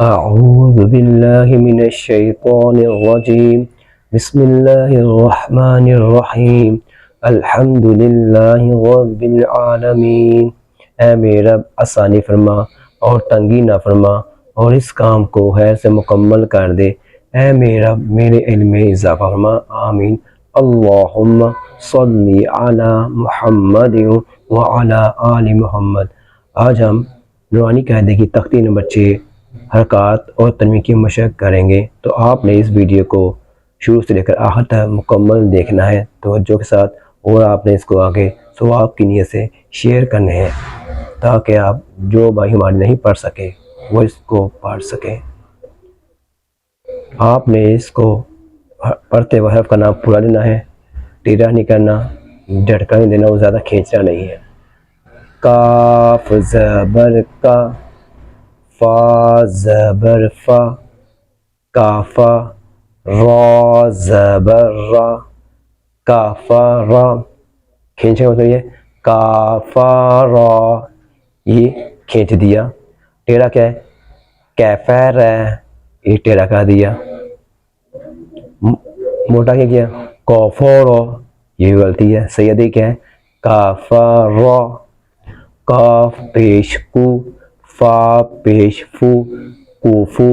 أعوذ بالله من الشيطان الرجيم بسم الله الرحمن الرحیم الحمد للہ رب العالمین۔ اے میرے رب آسانی فرما اور تنگی نہ فرما اور اس کام کو خیر سے مکمل کر دے۔ اے میرے رب میرے علم میں اضافہ فرما، آمین۔ اللہم صلی علی محمد وعلی آل محمد۔ آج ہم نورانی قاعدے کی تختی نمبر 6 حرکات اور تنوین کی مشق کریں گے، تو آپ نے اس ویڈیو کو شروع سے لے کر آخر تک مکمل دیکھنا ہے توجہ کے ساتھ، اور آپ نے اس کو آگے ثواب کی نیت سے شیئر کرنے ہیں تاکہ آپ جو بھائی ہمارے نہیں پڑھ سکے وہ اس کو پڑھ سکیں۔ آپ نے اس کو پڑھتے ہوئے حرف کا نام پورا لینا ہے، ٹیڑھا نہیں کرنا، جھٹکا نہیں دینا، وہ زیادہ کھینچنا نہیں ہے۔ کاف زبر کا، فا زبر فا، کافا، را زبر را، کافا را، کھینچے ہوتا ہے کافا را، یہ کھینچ دیا۔ ٹیڑھا کیا ہے؟ کیفر ہے، یہ ٹیڑھا کر دیا۔ موٹا کیا کوفورو، یہ غلطی ہے۔ سیدی کیا ہے؟ کافارو، کاف پیش کو، فا پیش فو، کوفو،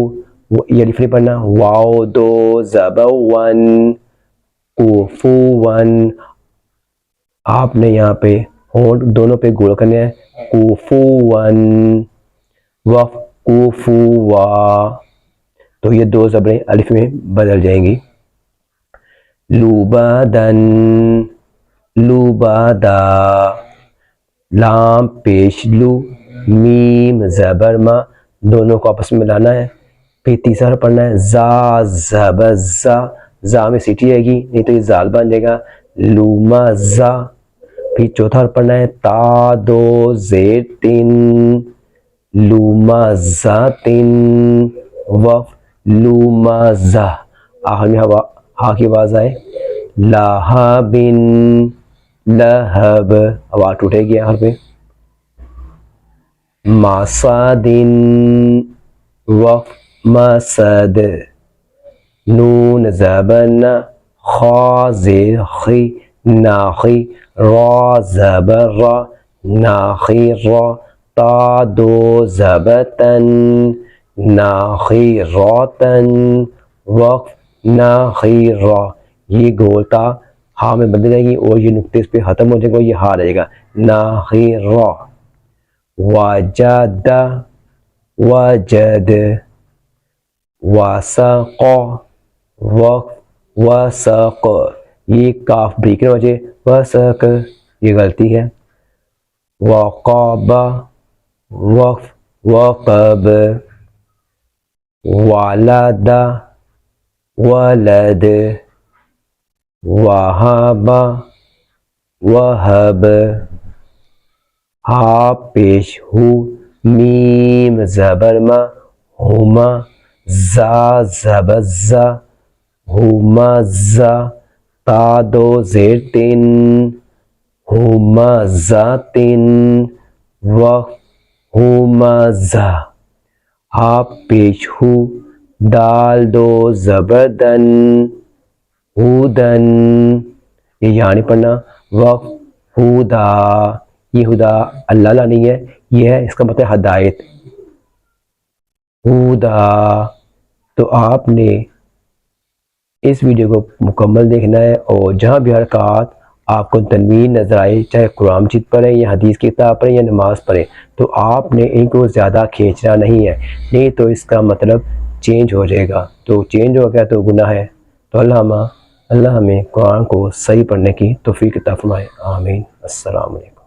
یہ الف نہیں پڑھنا۔ واو دو زبر ون، کوفو ون۔ آپ نے یہاں پہ ہونٹ دونوں پہ گول کرنے ہیں، کوفو ون، وف کوفو وا، تو یہ دو زبریں الف میں بدل جائیں گی۔ لوبادن، لوبادا، لام پیش لو، میم زبر ما، دونوں کو آپس میں ملانا ہے۔ پھر تیسرا پڑھنا ہے زا زبر زا، زا میں سیٹی آئے گی نہیں تو یہ زال بن جائے گا، لوما زا۔ پھر چوتھا پڑھنا ہے تا دو زیر تین، لوما زا تین، وف لوما زا۔ آخر میں ہا کی آواز آئے، لہبن، لہب، آواز ٹوٹے گی آخر پہ۔ ماسدن، وف مسد، نون زبن خا زیر خی، ناخی، را زبر را، ناخی را، تا دو زبتن، ناخی راتن، وقف ناخی را، یہ گولتا ہاں میں بدل جائے گی اور یہ نقطے اس پہ ختم ہو جائے گا، یہ ہاں رہے گا، ناخی را۔ وجد، وجد، وسق، وقف وسق، یہ کاف بریک نہ ہو جائے، وسق، یہ غلطی ہے۔ وقاب، وقف وقب، والد، ولد، وہب، وہب، ہا پیش ہو، میم زبر ما، ہما، زا زبر زا، ہما زا، تا دو زیر تین، ہما زا تین، وقف ہما زا، ہا پیش ہو، دال دو زبردن، ہودن، یہ یہاں نہیں پڑھنا، وقف ہدا، یہ ہدا اللہ لا نہیں ہے، یہ ہے اس کا مطلب ہدایت، ہدا۔ تو آپ نے اس ویڈیو کو مکمل دیکھنا ہے، اور جہاں بھی حرکات آپ کو تنوین نظر آئے، چاہے قرآن مجید پڑھیں یا حدیث کی کتاب پڑھیں یا نماز پڑھیں، تو آپ نے ان کو زیادہ کھینچنا نہیں ہے، نہیں تو اس کا مطلب چینج ہو جائے گا، تو چینج ہو گیا تو گناہ ہے۔ تو اللہ ہمیں قرآن کو صحیح پڑھنے کی توفیق عطا فرمائے، آمین۔ السلام علیکم۔